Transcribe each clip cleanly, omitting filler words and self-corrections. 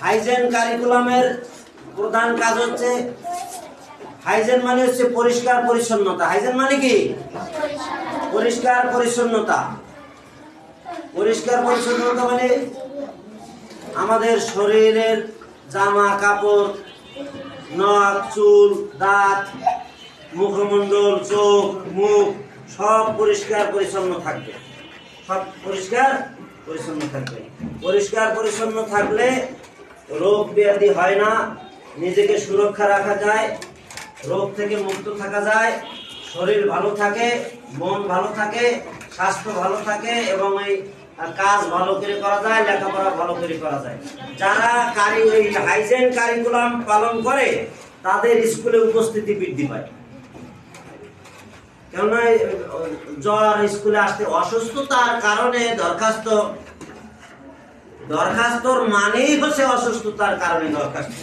Hygiene কারিকুলামের প্রধান কাজ হচ্ছে, হাইজেন মানে হচ্ছে পরিষ্কার পরিচ্ছন্নতা। হাইজেন মানে কি? পরিষ্কার পরিচ্ছন্নতা। পরিষ্কার পরিচ্ছন্নতা মানে আমাদের শরীরের জামা কাপড়, নখ, চুল, দাঁত, মুখমণ্ডল, চোখ, মুখ সব পরিষ্কার পরিচ্ছন্ন থাকবে। সব পরিষ্কার পরিচ্ছন্ন থাকবে। পরিষ্কার পরিচ্ছন্ন থাকলে রোগ ব্যাধি হয় না, নিজেকে সুরক্ষা রাখা যায়, রোগ থেকে মুক্ত থাকা যায়, শরীর ভালো থাকে, মন ভালো থাকে, স্বাস্থ্য ভালো থাকে এবং এই কাজ ভালো করে করা যায়, লেখাপড়া ভালো করে করা যায়। যারা এই হাইজেন কারিকুলাম পালন করে তাদের স্কুলে উপস্থিতি বৃদ্ধি পায়। কেননা জ্বর স্কুলে আসতে, অসুস্থতার কারণে দরখাস্তর মানেই হচ্ছে অসুস্থতার কারণে দরখাস্ত।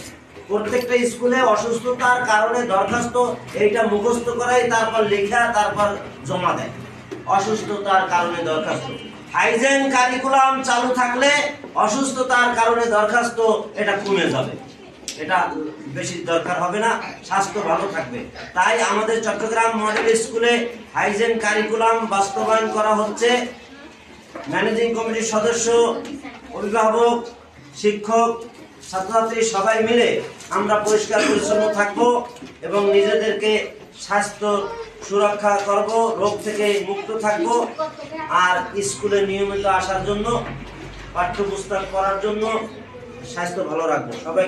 প্রত্যেকটা স্কুলে অসুস্থতার কারণে দরখাস্ত, এইটা মুখস্থ করাই, তারপর লেখা, তারপর জমা দেয়। অসুস্থতার কারণে দরখাস্ত। হাইজেন কারিকুলাম চালু থাকলে অসুস্থতার কারণে দরখাস্ত এটা কমে যাবে, এটা বেশি দরকার হবে না, স্বাস্থ্য ভালো থাকবে। তাই আমাদের চট্টগ্রাম মডেল স্কুলে হাইজেন কারিকুলাম বাস্তবায়ন করা হচ্ছে। ম্যানেজিং কমিটির সদস্য, অভিভাবক, শিক্ষক, ছাত্রছাত্রী সবাই মিলে আমরা পরিষ্কার পরিচ্ছন্ন থাকব এবং নিজেদেরকে স্বাস্থ্য সুরক্ষা করব, রোগ থেকে মুক্ত থাকব। আর স্কুলে নিয়মিত আসার জন্য, পাঠ্যপুস্তক পড়ার জন্য স্বাস্থ্য ভালো রাখবো সবাই।